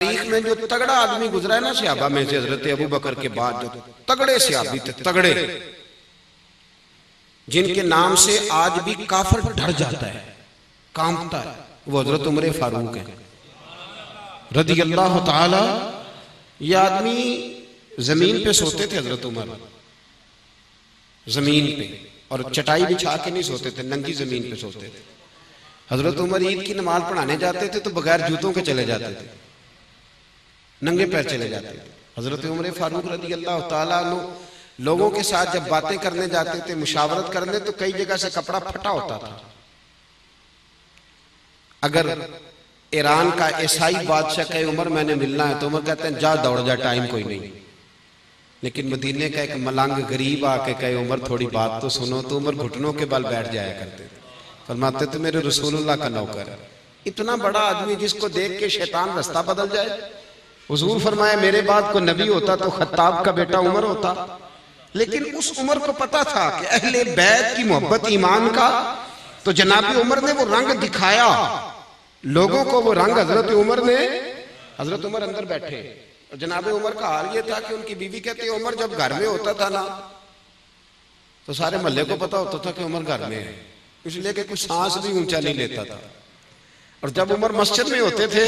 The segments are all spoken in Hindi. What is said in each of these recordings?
तारीख में जो तगड़ा आदमी गुजरा है ना सहाबा में से, हजरत अबू बकर के बाद जो तगड़े सहाबी थे, तगड़े, जिनके नाम से आज भी काफिर डर जाता है, कांपता है, वो हजरत उमर फारूक है रदी अल्लाह ताला। ये आदमी जमीन पे सोते थे, हजरत उमर जमीन पे, और चटाई बिछा के नहीं सोते थे, नंगी जमीन पे सोते थे। हजरत उमर ईद की नमाज पढ़ाने जाते थे तो बगैर जूतों के चले जाते थे, नंगे पैर चले जाते थे। हजरत उमर फारूक रदी अल्लाह ताला अन्हु लोगों के साथ जब बातें करने जाते थे, मुशावरत करने, तो कई जगह से कपड़ा फटा होता था। अगर ईरान का ईसाई बादशाह कहे उमर मैंने मिलना है, तो उमर कहते हैं जा दौड़ जा, टाइम कोई नहीं। लेकिन मदीने का एक मलंग गरीब आके कहे उमर थोड़ी बात तो सुनो, तो उमर घुटनों के बल बैठ जाया करते थे। फरमाते थे मेरे रसूलुल्लाह का नौकर है। इतना बड़ा आदमी जिसको देख के शैतान रास्ता बदल जाए। हुजूर फरमाया मेरे बाद को नबी होता तो खत्ताब का बेटा उमर होता। लेकिन उस उमर को पता था कि अहले बैत की मोहब्बत ईमान का, तो जनाब उमर ने वो रंग दिखाया लोगों को। वो रंग हजरत उमर ने, हजरत उमर अंदर बैठे और जनाब उमर का हाल ये था कि उनकी बीवी कहती उमर जब घर में होता था ना, तो सारे मोहल्ले को पता होता था कि उमर घर में है, इसलिए कि कुछ सांस भी ऊंचा नहीं लेता था। और जब उमर मस्जिद में होते थे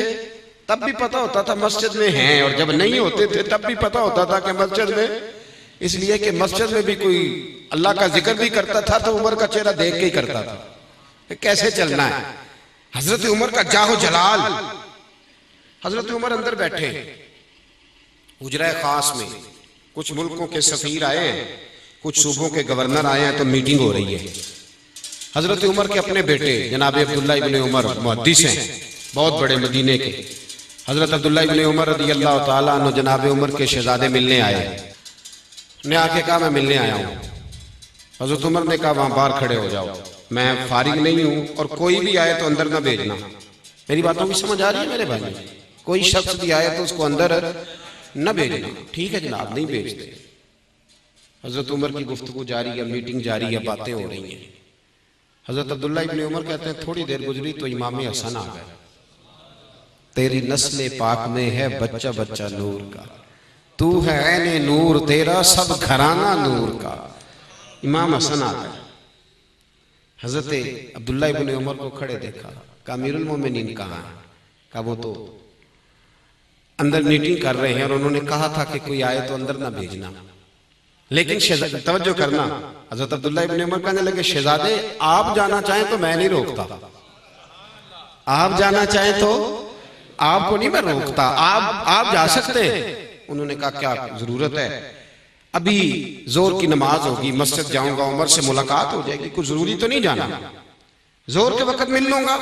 तब भी पता होता था मस्जिद में हैं, और जब नहीं होते थे तब भी पता होता था कि मस्जिद में, इसलिए कि मस्जिद में भी कोई अल्लाह का जिक्र भी करता था तो उमर का चेहरा देख के ही करता था, कैसे चलना है। हजरत उमर का जाहो जलाल। हजरत उमर अंदर बैठे हुजरा खास में, कुछ मुल्कों के सफीर आए हैं, कुछ सूबों के गवर्नर आए हैं, तो मीटिंग हो रही है। हजरत उमर के अपने बेटे जनाब अब्दुल्ला इब्ने उमर मुहद्दिस हैं, बहुत बड़े मदीने के। हजरत अब्दुल्ला इब्ने उमर रज़ी अल्लाह ताला अन्हु जनाब उमर के शहजादे मिलने आए, ने आके कहा मैं मिलने आया हूँ। हजरत उमर ने कहा वहां बाहर खड़े हो जाओ, मैं फारिग नहीं हूँ, और कोई भी आए तो अंदर ना भेजना। मेरी बातों की समझ आ रही है मेरे भाई? कोई शख्स भी आए तो उसको अंदर न भेजना। ठीक है जनाब, नहीं भेजते। हजरत उमर की गुफ्तगू जारी है, मीटिंग जारी है, बातें हो रही हैं। हजरत अब्दुल्ला इब्ने उमर कहते हैं थोड़ी देर गुजरी तो इमाम हसन आ गए। तेरी नस्ल पाक में है बच्चा बच्चा नूर का, तू है ऐने नूर तेरा सब घराना नूर का। इमाम हसन आ गए। हजरत अब्दुल्ला इब्ने उमर को खड़े देखा, कहा अमीरुल मोमिनीन कहाँ है? कहा वो तो अंदर मीटिंग कर रहे हैं, और उन्होंने कहा था कि कोई आए तो अंदर ना भेजना। लेकिन तवज्जो करना, हजरत अब्दुल्ला इब्ने उमर कहने लगे शहजादे आप जाना चाहें तो मैं नहीं रोकता, आप जाना चाहें तो आपको नहीं मैं रोकता, आप जा सकते हैं। उन्होंने कहा क्या जरूरत है, अभी जोर की नमाज होगी, मस्जिद जाऊंगा, उमर से मुलाकात हो जाएगी, कुछ जरूरी तो नहीं जाना, जोर के वक्त मिल लूंगा।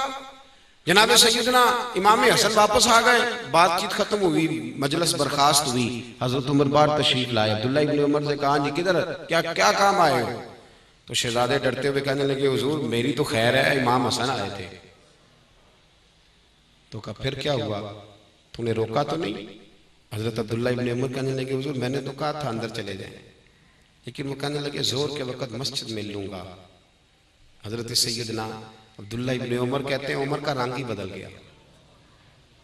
जनाब सैयदना इमाम हसन वापस आ गए, बातचीत खत्म हुई, मजलिस बर्खास्त हुई। हजरत उमर बार तशरीफ लाए। अब्दुल्ला इब्ने उमर से कहा जी किधर, क्या क्या काम आए हो? तो शहजादे डरते हुए कहने लगे हुजूर मेरी तो खैर है, इमाम हसन आए थे। तो कहा फिर क्या हुआ, तूने रोका तो नहीं? हजरत अब्दुल्ला इब्ने उमर कहने लगे हुजूर मैंने तो कहा था अंदर चले जाएं, लेकिन वो कहने लगे जोर के वक्त मस्जिद मिल लूंगा। हजरत सैयदना अब्दुल्ला इब्ने उमर कहते हैं उमर का रंग ही बदल गया।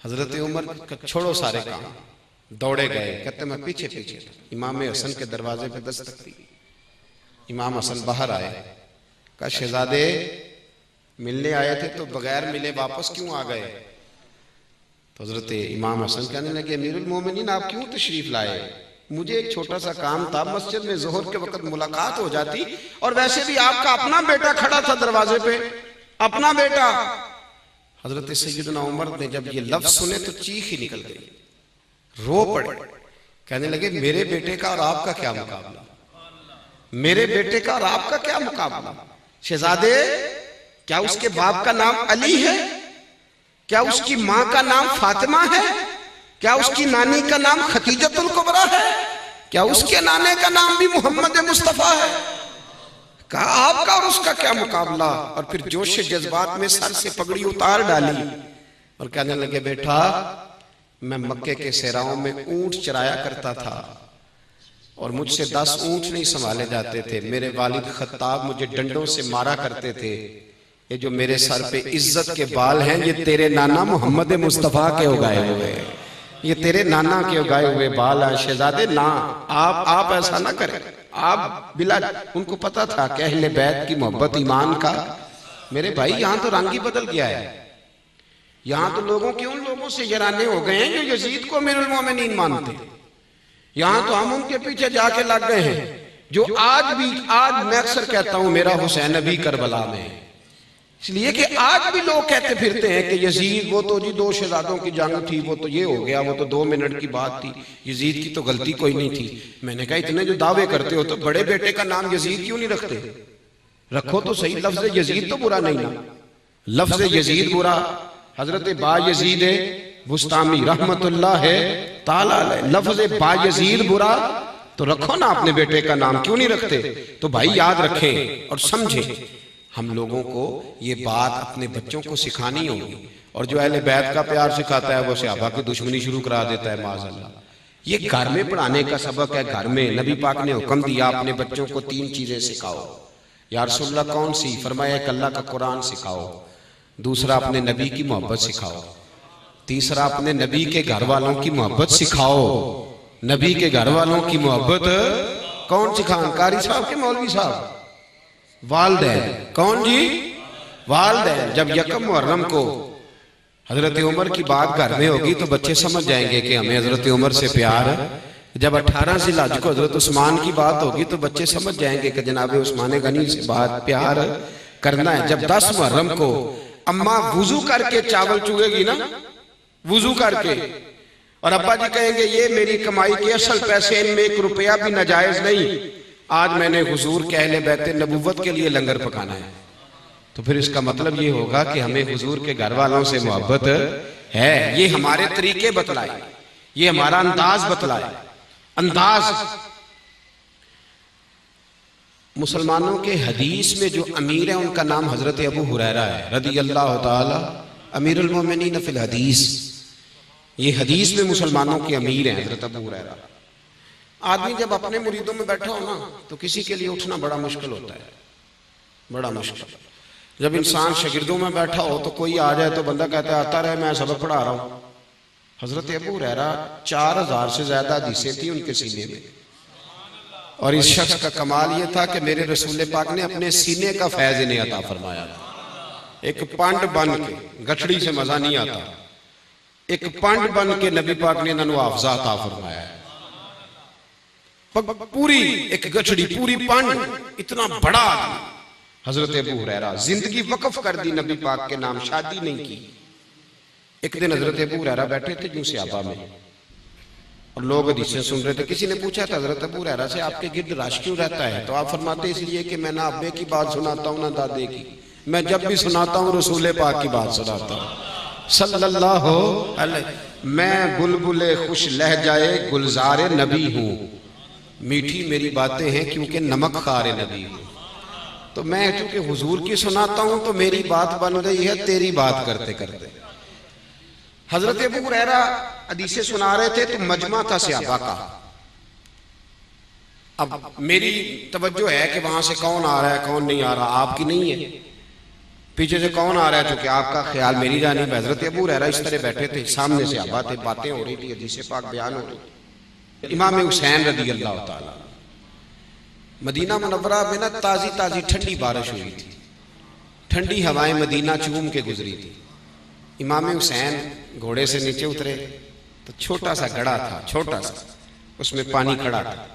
हजरत उमर छोड़ो सारे काम, दौड़े गए, कहते मैं पीछे पीछे इमाम हसन के दरवाजे पे दस्तक दी। इमाम हसन बाहर आए, कहा शहजादे मिलने आए थे तो बगैर मिले वापस क्यों आ गए? तो हजरत इमाम हसन कहने लगे अमीरुल मोमिनीन आप क्यों तशरीफ लाए? मुझे एक छोटा सा काम था, मस्जिद में जोहर के वक्त मुलाकात हो जाती, और वैसे भी आपका अपना बेटा खड़ा था दरवाजे पे, अपना बेटा। हजरत सैयदना उमर ने जब ये लफ्ज सुने तो चीख ही निकल गई, रो पड़े। कहने लगे मेरे बेटे का और आपका क्या मुकाबला, मेरे बेटे का और आपका क्या मुकाबला? शहजादे क्या उसके बाप का नाम अली है? क्या उसकी मां का नाम फातिमा है? क्या उसकी नानी का नाम खतीजतुल कुबरा है? क्या उसके नाने का नाम भी मोहम्मद मुस्तफा है? कहा आपका और उसका क्या मुकाबला? और फिर जोश जज्बात में सर से पगड़ी उतार डाली और कहने लगे बेटा मैं मक्के के सेराओं में ऊंट चराया करता था, और मुझसे 10 ऊंट नहीं संभाले जाते थे। मेरे वालिद खत्ताब मुझे डंडों से मारा करते थे। ये जो मेरे सर पे इज्जत के बाल हैं ये तेरे नाना मोहम्मद मुस्तफा के उगाए हुए हैं। ये तेरे नाना के उगाए हुए बाल हैं शहजादे ना, आप ऐसा ना करें। आप बिला, उनको पता था कि अहले बैत की मोहब्बत ईमान का। मेरे भाई यहाँ तो रंग ही बदल गया है। यहाँ तो लोगों के उन लोगों से यराने हो गए हैं जो यजीद को अमीरुल मोमिनीन मानते। यहाँ तो हम उनके पीछे जाके लग गए हैं जो आज मैं अक्सर कहता हूं मेरा हुसैन अभी करबला में है, इसलिए कि आज भी लोग कहते फिरते हैं कि यजीद वो तो जी 2 शहजादों की जंग थी, वो तो ये हो गया, वो तो 2 मिनट की बात थी, यजीद की तो गलती कोई नहीं थी। मैंने कहा इतने जो दावे करते हो तो बड़े बेटे का नाम यजीद क्यों नहीं रखते? रखो तो सही। लफ्ज यजीद तो बुरा नहीं ना, लफ्ज यजीद बुरा। हजरत बा यजीद बुस्तामी रहमतुल्लाह ताला अलैह, लफ्ज बा यजीद बुरा तो रखो ना अपने बेटे का नाम, क्यों नहीं रखते? तो भाई याद रखें और समझें, हम लोगों को ये बात अपने बच्चों को सिखानी होगी। और जो अहले बैत का प्यार सिखाता है वो सहाबा की दुश्मनी शुरू करा देता है माज़अल्लाह। ये घर में पढ़ाने का सबक है। घर में नबी पाक ने हुक्म दिया अपने बच्चों को 3 चीजें सिखाओ। या रसूलुल्लाह कौन सी? फरमाया एक अल्लाह का कुरान सिखाओ, दूसरा अपने नबी की मोहब्बत सिखाओ, तीसरा अपने नबी के घर वालों की मोहब्बत सिखाओ। नबी के घर वालों की मोहब्बत कौन सिखाएं? कारी साहब के मौलवी साहब? वालदैन। कौन जी? वालदैन। जब यकम मुहर्रम को हजरत उमर की बात घर में होगी तो बच्चे समझ जाएंगे कि हमें हजरत उमर से प्यार है। जब 18 ज़िलहज को हजरत उस्मान की बात होगी तो बच्चे समझ जाएंगे कि जनाब उस्मान गनी से बात प्यार करना है। जब 10 मुहर्रम को अम्मा वुजू करके चावल चुगेगी ना, वुजू करके, और अब्बा जी कहेंगे ये मेरी कमाई के असल पैसे, इनमें 1 रुपया भी नाजायज नहीं, आज मैंने हुजूर के अहले बैत नबुव्वत के लिए लंगर पकाना है, तो फिर इसका मतलब ये होगा कि हमें हुजूर के घर वालों से मोहब्बत है। ये हमारे तरीके बतलाए, ये हमारा अंदाज बतलाए। अंदाज मुसलमानों के हदीस में जो अमीर है उनका नाम हजरत अबू हुरैरा है रदी अल्लाह ताला, अमीरुल मोमिनीन फिल हदीस। ये हदीस में मुसलमानों के अमीर हैं हजरत अबू हुरैरा। आदमी जब अपने मुरीदों में बैठा हो ना तो किसी के लिए उठना बड़ा मुश्किल होता है, बड़ा मुश्किल। जब इंसान शागिर्दों में बैठा हो तो कोई आ जाए तो बंदा कहता है आता रहे, मैं सबक पढ़ा रहा हूं। हजरत अबू हुरैरा 4000 से ज्यादा हदीसें थी उनके सीने में, और इस शख्स का कमाल यह था कि मेरे रसूल पाक ने अपने सीने का फैज इन्हें अता फरमाया। एक पंड बन के, गठड़ी से मजा नहीं आता, एक पंड बन के नबी पाक ने इन्होंने हाफजा अता फरमाया। पूरी एक गठड़ी, पूरी पंड, इतना बड़ा आदमी हजरत अबू हुरैरा। जिंदगी वक्फ कर दी नबी पाक के नाम, शादी नहीं की। एक दिन हजरत अबू हुरैरा बैठे थे यूं सहाबा में और लोग हदीसें सुन रहे थे। किसी ने पूछा था हजरत अबू हुरैरा से आपके गिर्द रश क्यों रहता है? तो आप फरमाते इसलिए कि मैं ना अब्बे की बात सुनाता हूँ ना दादे की, मैं जब भी सुनाता हूँ रसूल पाक की बात सुनाता हूँ सल्लल्लाहु अलैहि। मैं बुलबुले खुश लहजाए गुलजारे नबी हूँ, मीठी मेरी बातें हैं क्योंकि नमक खारे नबी हूँ। तो मैं चूंकि हुजूर की सुनाता हूं तो मेरी बात बन गई है तेरी बात करते करते। हजरत अबू हुरैरा हदीसें सुना रहे थे तो मजमा था सहाबा का। अब मेरी तवज्जो है कि वहां से कौन आ रहा है कौन नहीं आ रहा, आपकी नहीं है। पीछे से कौन आ रहा है चूंकि आपका ख्याल मेरी जानिब। हजरत अबू हुरैरा इस तरह बैठे थे, सामने सहाबा थे, बातें हो रही थी, हदीसें पाक बयान हो रही थी। इमाम हुसैन रदी अल्लाह ताला, मदीना मुनव्वरा में ना ताजी ताजी ठंडी बारिश हुई थी, ठंडी हवाएं मदीना चूम के गुजरी थी। इमाम हुसैन घोड़े से नीचे उतरे तो छोटा सा गड़ा था, छोटा सा, उसमें पानी खड़ा था।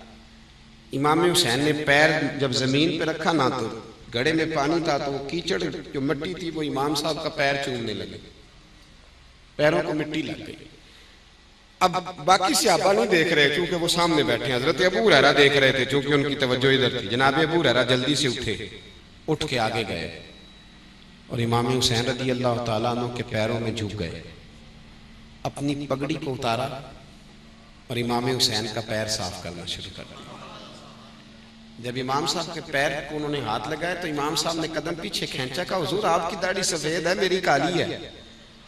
इमाम हुसैन ने पैर जब जमीन पे रखा ना तो गड़े में पानी था, तो वो कीचड़ जो मिट्टी थी वो इमाम साहब का पैर चूमने लगे, पैरों को मिट्टी लग गई। अब बाकी सहाबा नहीं देख रहे क्योंकि वो सामने बैठे। हजरत अबू हुरैरा देख रहे थे क्योंकि उनकी तवज्जो इधर थी। जनाब अबू हुरैरा जल्दी से उठे, उठ के आगे गए और इमाम हुसैन रदी अल्लाह ताला अन्हु के पैरों में झुक गए, अपनी पगड़ी को उतारा और इमाम हुसैन का पैर साफ करना शुरू कर दिया। जब इमाम साहब के पैर को उन्होंने हाथ लगाया तो इमाम साहब ने कदम पीछे खींचा, कहा हुजूर आपकी दाढ़ी सफेद है, मेरी काली है,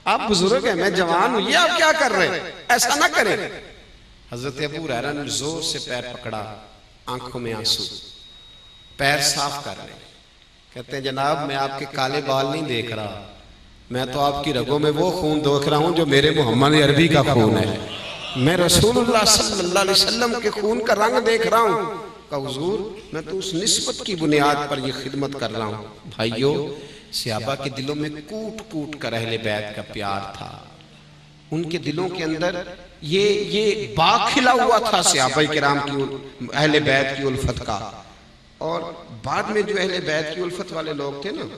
आप बुजुर्ग हैं, मैं जवान हूं, ये आप क्या कर रहे हैं, ऐसा ना करें। हजरत अबू हुरैरा ने जोर से पैर पकड़ा, आंखों में आंसू, पैर साफ कर रहे। कहते हैं जनाब मैं आपके काले बाल नहीं देख रहा, मैं तो आपकी रगों में वो खून देख रहा हूं जो मेरे मोहम्मद अरबी का खून है। मैं रसूलुल्लाह सल्लल्लाहु अलैहि वसल्लम के खून का रंग देख रहा हूँ। कहा हुजूर मैं तो उस निस्बत की बुनियाद पर ये खिदमत कर रहा हूँ। भाइयों, सहाबा के दिलों में कूट कूट कर अहले बैत का प्यार था। उनके दिलों के अंदर ये बाग खिला हुआ था सहाबा किराम की, अहले बैत की उल्फत का। और बाद में जो अहले बैत की उल्फत वाले लोग थे ना,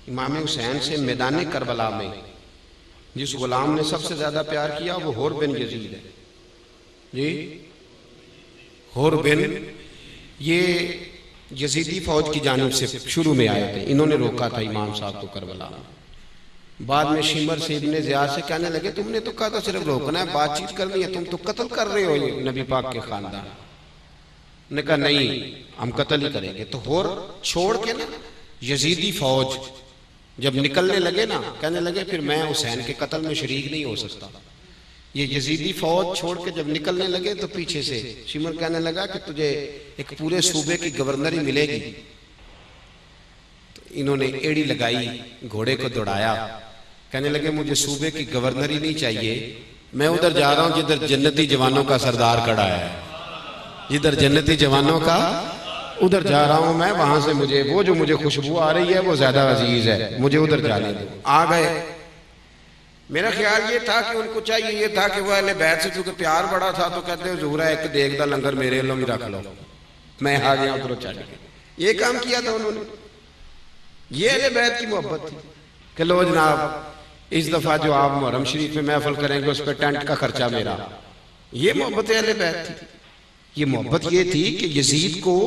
इमाम हुसैन से मैदान करबला में जिस गुलाम ने सबसे ज्यादा प्यार किया वो हुर बिन यजीद है जी। हुर बिन ये यजीदी फौज की जानिब से शुरू में आए थे, इन्होंने रोका था इमाम साहब को करबला में। बाद में शिमर से इब्ने ज़ियाद से कहने लगे तुमने तो कहा था सिर्फ रोकना है, बातचीत करनी है, तुम तो कत्ल कर रहे हो ये नबी पाक के खानदान ने। कहा नहीं, हम कत्ल ही करेंगे। तो होर छोड़ के ना यजीदी फौज जब निकलने लगे ना, कहने लगे फिर मैं हुसैन के कत्ल में शरीक नहीं हो सकता। ये यजीदी फौज छोड़ के जब निकलने लगे तो पीछे से शिमर कहने लगा कि तुझे एक पूरे सूबे की गवर्नरी मिलेगी। तो इन्होंने एड़ी लगाई, घोड़े को दौड़ाया, कहने लगे मुझे सूबे की गवर्नरी नहीं चाहिए, मैं उधर जा रहा हूं जिधर जन्नती जवानों का सरदार खड़ा है, जिधर जन्नती जवानों का, उधर जा रहा हूं मैं, वहां से मुझे वो जो मुझे खुशबू आ रही है वो ज्यादा अजीज है, मुझे उधर जाने दो। आ गए। मेरा ख्याल ये था कि उनको चाहिए ये था कि वह अहले बैत से चूंकि प्यार बड़ा था तो कहते हुजूर एक देख दा लंगर मेरे लो भी रख लो, मैं आ गया उधर चढ़ के। ये काम किया था उन्होंने। ये अहले बैत की मोहब्बत थी कि लो जनाब इस दफा जो आप मुहर्रम शरीफ में महफिल करेंगे उस पर टेंट का खर्चा मेरा। ये मोहब्बत अहले बैत थी। ये मोहब्बत ये थी कि यजीद को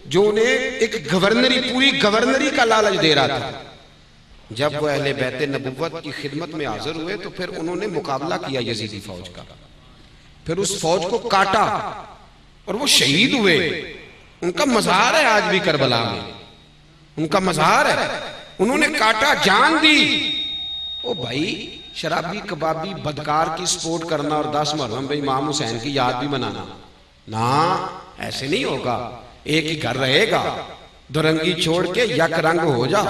जो उन्हें एक गवर्नरी, पूरी गवर्नरी का लालच दे रहा था, जब वो अहले बैत नबुव्वत की खिदमत में हाजिर हुए तो फिर उन्होंने मुकाबला किया यजीदी फौज का, फिर उस फौज को काटा और वो शहीद हुए। उनका मज़ार है आज भी करबला में, उनका मज़ार है। उन्होंने काटा, जान दी। ओ भाई, शराबी कबाबी बदकार की सपोर्ट करना और 10 मुहर्रम में इमाम हुसैन की याद भी मनाना, ना ऐसे नहीं होगा। एक ही घर रहेगा, दुरंगी छोड़ के यक रंग हो जा,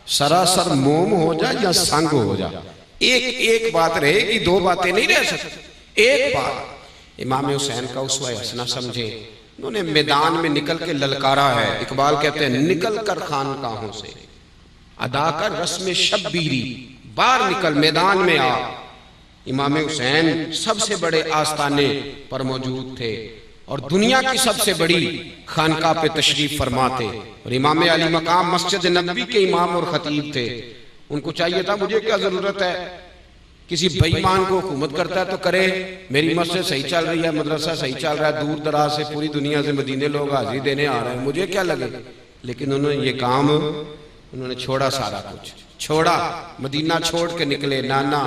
सरासर मोम हो जा या संग हो जा। एक बात रहेगी, दो बातें नहीं रह सकती। एक बात इमाम हुसैन का उसवा हसना समझे। उन्होंने मैदान में निकल के ललकारा है। इकबाल कहते हैं निकल कर खानकाहों से अदा कर रस्म शब्बीरी, बाहर निकल मैदान में आ। इमाम हुसैन सबसे बड़े आस्ताने पर मौजूद थे और दुनिया की सबसे बड़ी खानका पे तशरीफ फरमा थे। और इमाम अली मकाम मस्जिद नबवी के इमाम और खतीब थे। उनको चाहिए था मुझे क्या जरूरत है, किसी बेईमान को हुकूमत करता है तो करे, मेरी मस्जिद सही चल रही है, मदरसा सही चल रहा है, दूर दराज से पूरी दुनिया से मदीने लोग हाजिरी देने आ रहे हैं, मुझे क्या लगे। लेकिन उन्होंने ये काम उन्होंने छोड़ा, सारा कुछ छोड़ा, मदीना छोड़ के निकले। नाना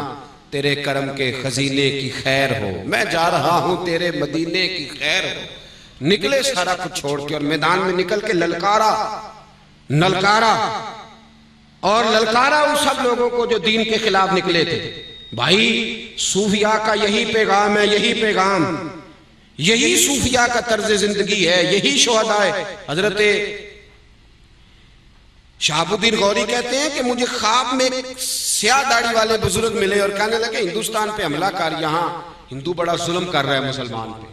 तेरे करम के खजीने की खैर हो, मैं जा रहा हूं तेरे मदीने की खैर हो। निकले सारा कुछ छोड़ के और मैदान में निकल के ललकारा, नलकारा और ललकारा उन सब लोगों को जो दीन के खिलाफ निकले थे। भाई सूफिया का यही पैगाम है, यही पैगाम, यही सूफिया का तर्ज जिंदगी है, यही शोहदा है। हजरत शहाबुद्दीन गौरी कहते हैं कि मुझे ख्वाब में स्याह दाढ़ी वाले बुजुर्ग मिले और कहने लगे हिंदुस्तान पे हमला कर, यहाँ हिंदू बड़ा जुल्म कर रहा है मुसलमान पे।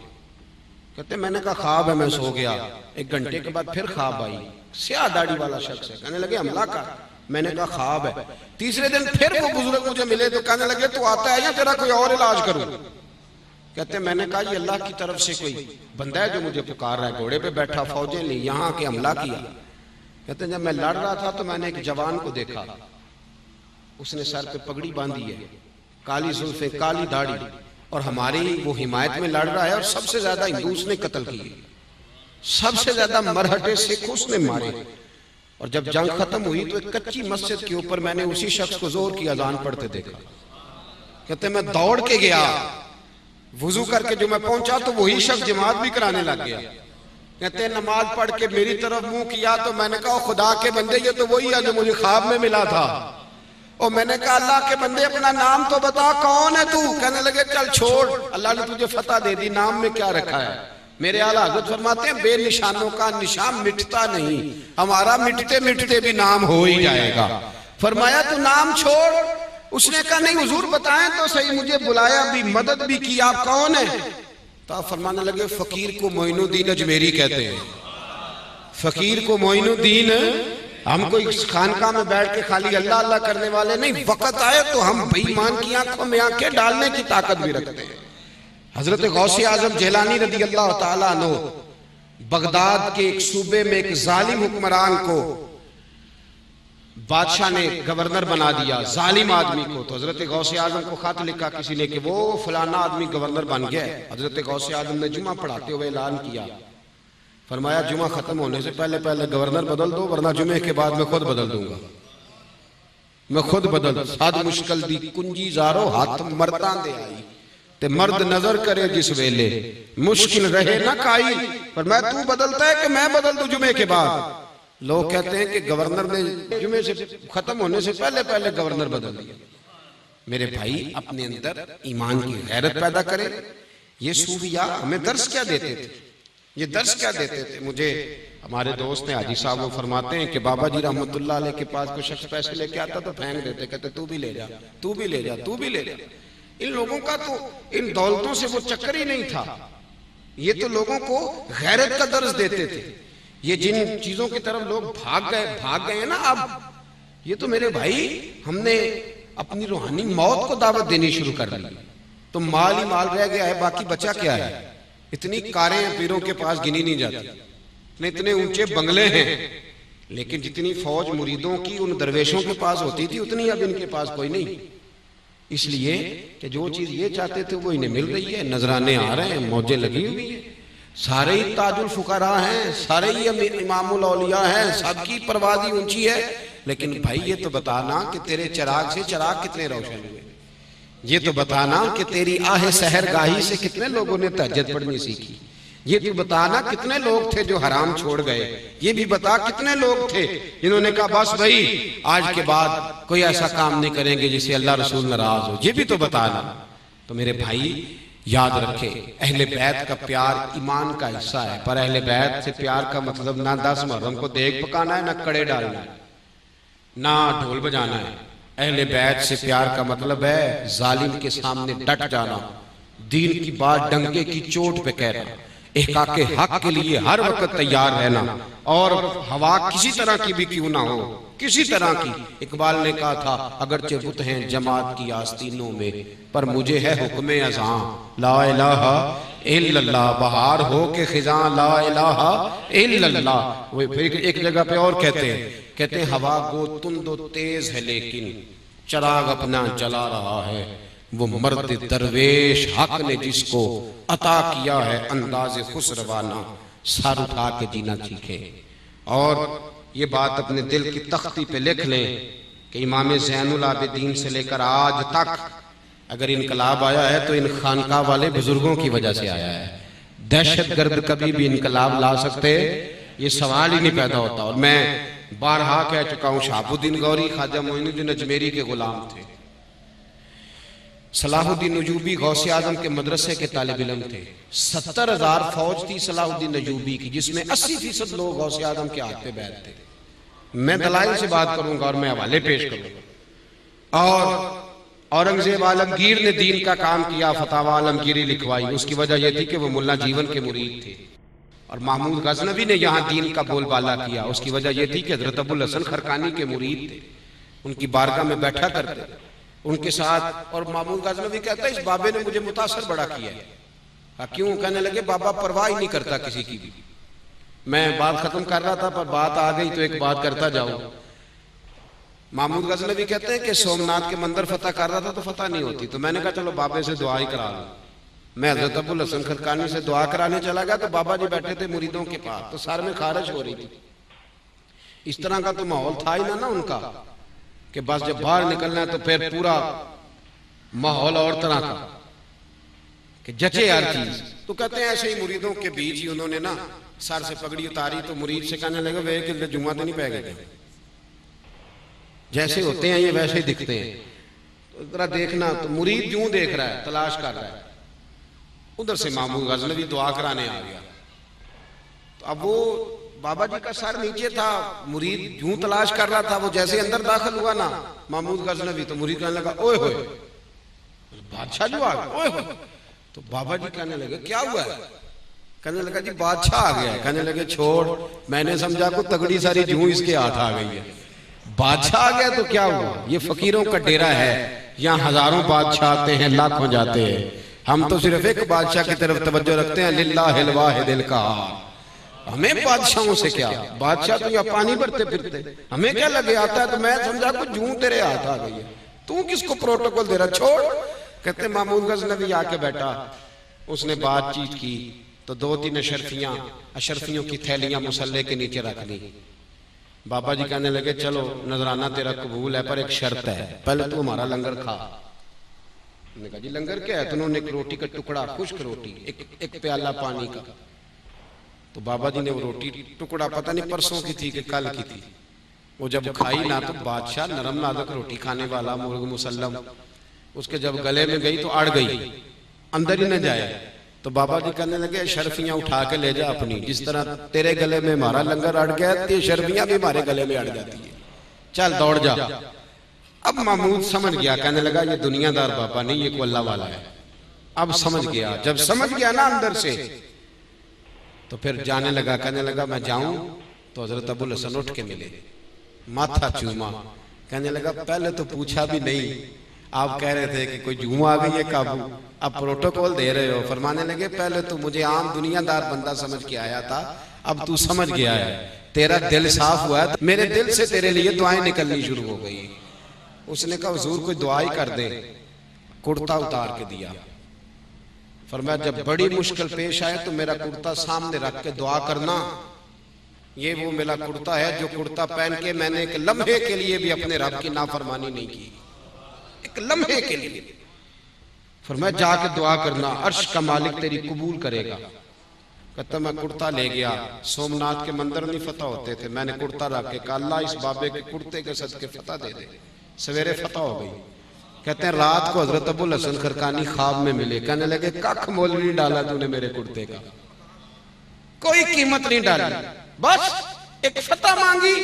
कहते मैंने कहा ख्वाब है, मैं सो गया। 1 घंटे के बाद फिर ख्वाब आई, स्याह दाढ़ी वाला शख्स है, कहने लगे हमला कर, मैंने कहा ख्वाब है। तीसरे दिन फिर वो बुजुर्ग मुझे मिले तो कहने लगे तू आता है या तेरा कोई और इलाज करूं। कहते मैंने कहा ये अल्लाह की तरफ से कोई बंदा है जो मुझे पुकार रहा है, घोड़े पे बैठा, फौजें ली, यहाँ के हमला किया। कहते जब मैं लड़ रहा था तो मैंने एक जवान को देखा, उसने सर पे पगड़ी बांधी है, काली जुल्फे, काली दाढ़ी, और हमारी वो हिमायत में लड़ रहा है और सबसे ज्यादा हिंदू उसने कत्ल किए, सबसे ज्यादा मरहटे सिख उसने मारे। और जब जंग खत्म हुई तो एक कच्ची मस्जिद के ऊपर मैंने उसी शख्स को जोर की अजान पढ़ते देखा। कहते मैं दौड़ के गया, वुजू करके जो मैं पहुंचा तो वही शख्स जमात भी कराने लग गया। कहते नमाज पढ़ के मेरी तरफ मुंह किया तो मैंने कहा खुदा के बंदे ये तो वही है जो मुझे ख्वाब में मिला था। और मैंने कहा अल्लाह के बंदे अपना नाम तो बता, कौन है तू। कहने लगे चल छोड़, अल्लाह ने तुझे फतह दे दी, नाम में क्या रखा है। मेरे आला हज़रत फरमाते हैं बेनिशानों का निशान मिटता नहीं, हमारा मिटते मिटते भी नाम हो ही जाएगा। फरमाया तू नाम छोड़, उसने कहा नहीं हुजूर बताएं तो सही, मुझे बुलाया भी, मदद भी की, आप कौन है? तो आप फरमाने लगे फकीर को मोइनुद्दीन अजमेरी कहते हैं। फकीर को मोइनुद्दीन, हम कोई खानका में बैठ के खाली अल्लाह अल्लाह करने वाले नहीं, वक्त आए तो हम बेईमान की आंखों में आंखें डालने की ताकत भी रखते हैं। हजरत गौसे आजम जेलानी रदी अल्लाह ताला अन्हु बगदाद के एक सूबे में एक जालिम हुक्मरान को बादशाह ने गवर्नर बना दिया, जालिम आदमी को। तो हजरत गौसे आजम को खत लिखा किसी ने कि वो फलाना आदमी गवर्नर बन गया। हजरत गौसे आजम ने जुमा पढ़ाते हुए ऐलान किया, फरमाया जुमा खत्म होने से पहले पहले गवर्नर बदल दो, वरना जुमे के बाद मैं खुद बदल दूंगा, मैं खुद बदल। साध मुश्किल दी कुंजी जारो हाथ मर्दां दे आई, ते मर्द नजर करे जिस वेले, मुश्किल रहे ना काई। पर मैं तू बदलता है कि मैं बदल दूं जुमे के बाद? लोग कहते हैं कि गवर्नर ने जुमे से खत्म होने से पहले पहले गवर्नर बदल दिया। मेरे भाई अपने अंदर ईमान की गैरत पैदा करें। ये सूफिया हमें दर्श क्या देते थे, ये दर्श क्या देते थे? मुझे हमारे दोस्त ने हाजी साहब वो फरमाते हैं कि बाबा जी रहमतुल्लाह अलैह के पास कोई शख्स पैसे लेके आता तो फेंक देते, कहते तू भी ले जा, तू भी ले जा, तू भी ले जा। इन लोगों का तो इन दौलतों से वो चक्कर ही नहीं था, ये तो लोगों को गैरत का दर्ज देते थे। ये जिन चीजों की तरफ लोग भाग गए ना, अब ये तो मेरे भाई हमने अपनी रूहानी मौत को दावत देनी शुरू कर दी। तो माल ही माल रह गया है, बाकी बचा क्या है? इतनी कारें पीरों के पास गिनी नहीं जाती, इतने ऊंचे बंगले हैं, लेकिन जितनी फौज मुरीदों की उन दरवेशों के पास होती थी उतनी अब इनके पास कोई नहीं। इसलिए कि जो चीज ये चाहते थे वो इन्हें मिल रही है, नजराने आ रहे हैं, मौजें लगी हुई है, सारे ही ताजुल फुकरा हैं, सारे ही इमामुल औलिया हैं, सबकी परवाज़ी ऊंची है। लेकिन भाई ये तो बताना कि तेरे चिराग से चिराग कितने रोशन हुए, ये तो बताना कि तेरी आहे सहरगाही से कितने लोगों ने तहज्जुद पढ़नी सीखी, ये तो बताना कितने लोग थे जो हराम छोड़ गए, ये भी बता कितने लोग थे जिन्होंने कहा बस भाई आज के बाद कोई ऐसा काम नहीं करेंगे जिससे अल्लाह रसूल नाराज हो, ये भी तो बताना। तो मेरे भाई याद रखे, अहले बैत का प्यार ईमान का हिस्सा है, पर अहले बैत से प्यार का मतलब ना 10 मुहर्रम को देग पकाना है, ना कड़े डालना है, ना ढोल बजाना है। अहले बैत से प्यार का मतलब है जालिम के सामने डट जाना, दीन की बात डंके की चोट पे कहना, इहकाके हक के लिए हर वक्त तैयार रहना, और हवा किसी तरह की भी क्यों ना हो, किसी तरह की। इकबाल ने कहा था अगरचे बुत हैं जमात की आस्तीनों में, पर मुझे है हुक्मे अज़ां ला इलाहा इल्लल्लाह, बहार हो के खिजां ला इलाहा इल्लल्लाह। वो फिर एक जगह पे और कहते हैं हवा गो तुंदो तेज है लेकिन चिराग अपना जला रहा है, वो मर्द दरवेश हक ने जिसको अता किया है अंदाज़े खुसरवाना, सर उठा के जीना सीखे। और ये बात अपने दिल की तख्ती पे लिख लें कि इमाम ज़ैनुल आबिदीन से लेकर आज तक अगर इनकलाब आया है तो इन खानका वाले बुजुर्गों की वजह से आया है। दहशतगर्द कभी भी इनकलाब ला सकते, ये सवाल ही नहीं पैदा होता। और मैं बारहा कह चुका हूँ, शहाबुद्दीन गौरी ख्वाजा मोइनुद्दीन अजमेरी के गुलाम थे, सलाहुद्दीन नजूबी गौसे आजम के मदरसे के तालिब इल्म थे। 70,000 फौज थी सलाहुद्दीन नजूबी की, जिसमें 80% लोग गौसे आजम के हाथ पे बैठ थे। मैं दलाइल से बात करूंगा और मैं हवाले पेश करूंगा। और औरंगजेब आलमगीर ने दीन का काम किया, फतावा आलमगीरी लिखवाई, उसकी वजह यह थी कि वो मुल्ला जीवन के मुरीद थे। और महमूद गजनवी ने यहाँ दीन का बोलबाला किया, उसकी वजह यह थी कि हजरत अबुल हसन खरकानी के मुरीद थे, उनकी बारगाह में बैठा करते उनके साथ। और महमूद गजनवी कहता है इस बाबे ने मुझे मुतासर बड़ा किया है। क्यों? कहने लगे बाबा परवाह ही नहीं करता किसी की भी। मैं बात खत्म कर रहा था पर बात आ गई तो एक बात करता जाऊं। महमूद गजनवी कहते हैं कि सोमनाथ के मंदिर फतह कर रहा था तो फतह नहीं होती, तो मैंने कहा चलो बाबे से दुआ ही करा लो। मैं हजरत अबुल हसन खरकानी से दुआ कराने चला गया तो बाबा जी बैठे थे मुरीदों के पास, तो सर में खारिश हो रही थी। इस तरह का तो माहौल था ही ना उनका कि बस जब बाहर निकलना है तो फिर पूरा माहौल और तरह का कि जचे हर चीज। तो कहते हैं ऐसे ही मुरीदों के बीच ही उन्होंने ना सर से पगड़ी उतारी तो मुरीद से कहने लगे वे कि जुम्मा तो नहीं पै गए, जैसे होते हैं ये वैसे ही दिखते हैं, तो जरा देखना। तो मुरीद यूं देख रहा है, तलाश कर रहा है। उधर से महमूद गजनवी दुआ कराने आ गया। तो अब वो बाबा जी का सर नीचे था, मुरीद यूं तलाश कर रहा था, वो जैसे अंदर दाखिल हुआ ना महमूद गजनवी, तो मुरीद कहने लगा ओए होए, बादशाह जो आ गया, ओए होए। तो बाबा जी कहने लगे क्या हुआ है? कहने लगा जी बादशाह आ गया। कहने लगे छोड़, मैंने समझा को तगड़ी सारी जूं इसके हाथ आ गई है, बादशाह आ गया तो क्या हुआ? ये फकीरों का डेरा है, यहाँ हजारों बादशाह आते हैं, लाखों जाते हैं, हम तो सिर्फ एक बादशाह की तरफ तवज्जो रखते हैं, लिल्लाहिल वाहिदिल कहार। हमें बादशाहों से क्या, बादशाह तो यहाँ पानी भरते फिरते, हमें क्या लगे आता है? तो मैं समझा को जूं तेरे हाथ आ गई है, तू किसको प्रोटोकॉल दे रहा, छोड़। कहते महमूद गजनवी आके बैठा, उसने बातचीत की तो 2-3 अशरफियों की थैलियां मुसल्ले के नीचे रख ली। बाबा जी कहने लगे चलो नजराना तेरा कबूल है, पर एक शर्त है, पहले तू हमारा लंगर खा। मैंने कहा जी लंगर क्या है? तो उन्होंने एक रोटी का टुकड़ा, खुश्क रोटी, एक प्याला पानी का। तो बाबा जी ने वो रोटी टुकड़ा, पता नहीं परसों की थी कि कल की थी, वो जब खाई ना तो बादशाह नरम नाजुक रोटी खाने वाला मुर्ग मुसल्लम, उसके जब गले में गई तो अड़ गई, अंदर ही न जाए। तो बाबा जी कहने लगे शर्फियां उठा के ले जा अपनी, जिस तरह तेरे गले में हमारा लंगर अड़ गया, ये शर्फियां भी हमारे गले में अड़ जाती है, चल दौड़ जा। अब महमूद समझ गया, कहने लगा ये दुनियादार बाबा नहीं, ये को अल्लाह वाला है। अब समझ गया, जब समझ गया ना अंदर से, तो फिर जाने लगा। कहने लगा मैं जाऊं तो हजरत अबुल हसन उठ के मिले, माथा चूमा। कहने लगा पहले तो पूछा भी नहीं, आप कह रहे थे कि कोई जूं आ गई है काबू, अब प्रोटोकॉल दे रहे हो। फरमाने लगे पहले तो मुझे आम दुनियादार बंदा समझ के आया था, अब तू समझ गया है, तेरा दिल साफ हुआ है, मेरे दिल से तेरे लिए दुआएं निकलनी शुरू हो गई। उसने कहा हुजूर कोई दुआ ही कर दे, कुर्ता उतार के दिया। फरमाया जब बड़ी मुश्किल पेश आए तो मेरा कुर्ता सामने रख के दुआ करना, ये वो मेरा कुर्ता है जो कुर्ता पहन के मैंने एक लम्हे के लिए भी अपने रब की नाफरमानी नहीं की, एक लम्हे के लिए। फरमाया जाके दुआ करना, अर्श का मालिक तेरी कबूल करेगा। कहता मैं कुर्ता ले गया, सोमनाथ के मंदिर नहीं फतह होते थे, मैंने कुर्ता रख के कहा अल्लाह इस बाबे के कुर्ते के सदके फतह दे दे। सवेरे फतह हो गई। कहते हैं रात को हजरत अबुल हसन खरकानी ख्वाब में मिले, कहने लगे कख मोल नहीं डाला तूने मेरे कुर्ते का, कोई कीमत नहीं डाली, बस एक फतह मांगी।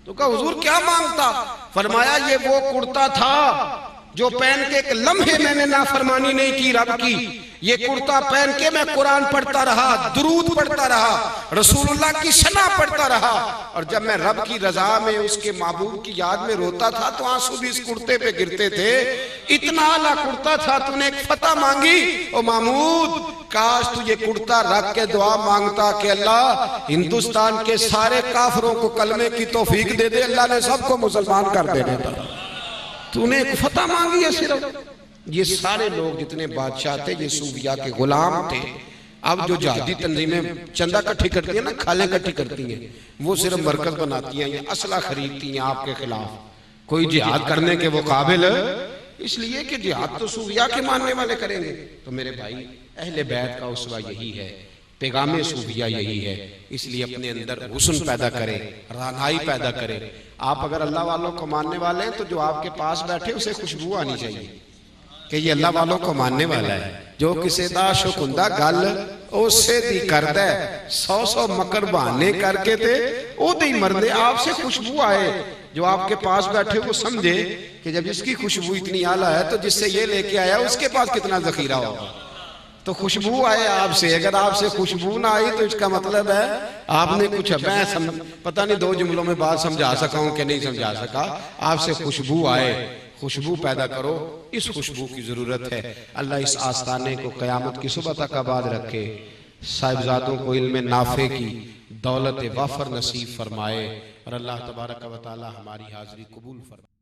तो कहा हुजूर क्या मांगता? फरमाया ये वो कुर्ता था जो पहन के एक लम्हे मैंने नाफरमानी नहीं की रब की, ये कुर्ता पहन के मैं कुरान पढ़ता रहा, दुरूद पढ़ता रहा, रसूलुल्लाह की सना पढ़ता रहा, और जब मैं रब की रजा में उसके महबूब की याद में रोता था तो आंसू भी इस कुर्ते पे गिरते थे। इतना आला कुर्ता था, तूने एक फतह मांगी। ओ महमूद काश तू ये कुर्ता रख के दुआ मांगता कि अल्लाह हिंदुस्तान के सारे काफरों को कलमे की तौफीक दे दे, अल्लाह ने सबको मुसलमान कर देना था। तूने एक फतह मांगी है सिर्फ। ये सारे लोग जितने बादशाह थे ये सूफिया के गुलाम थे। अब जो जहादी तंजीमें चंदा इकट्ठी करती है ना, खालें इकट्ठी करती हैं, वो सिर्फ मरकज बनाती हैं, ये असला खरीदती हैं आपके खिलाफ, कोई जिहाद करने के वो काबिल इसलिए कि जिहाद तो सूफिया के मानने वाले करेंगे। तो मेरे भाई अहले बैत का उसवा यही है, पैगाम सूफिया यही है। इसलिए अपने अंदर हुस्न पैदा करें, रानाई पैदा करें। आप अगर अल्लाह वालों को मानने वाले हैं तो जो आपके पास बैठे उसे खुशबू आनी चाहिए कि ये अल्लाह वालों को मानने वाला है। जो किसी दा शुकुंदा गल उसे दी करदा है, 100 मकर बहाने करके ते ओदे ही मरदे। आपसे खुशबू आए, जो आपके पास बैठे वो समझे कि जब इसकी खुशबू इतनी आला है तो जिससे ये लेके आया उसके पास कितना जखीरा होगा। तो खुशबू आए आपसे, अगर आपसे खुशबू ना आई तो इसका मतलब है आपने कुछ, मैं पता नहीं 2 जुमलों में बात समझा सका हूं कि नहीं समझा सका। आपसे खुशबू आए, खुशबू पैदा करो, इस खुशबू की जरूरत है। अल्लाह इस आस्थाने को कयामत की सुबह तक आबाद रखे, साहिबजादों को इल्म नाफे की दौलत वाफर नसीब फरमाए, और अल्लाह तबारक व तआला हमारी हाजिरी कबूल फरमाए।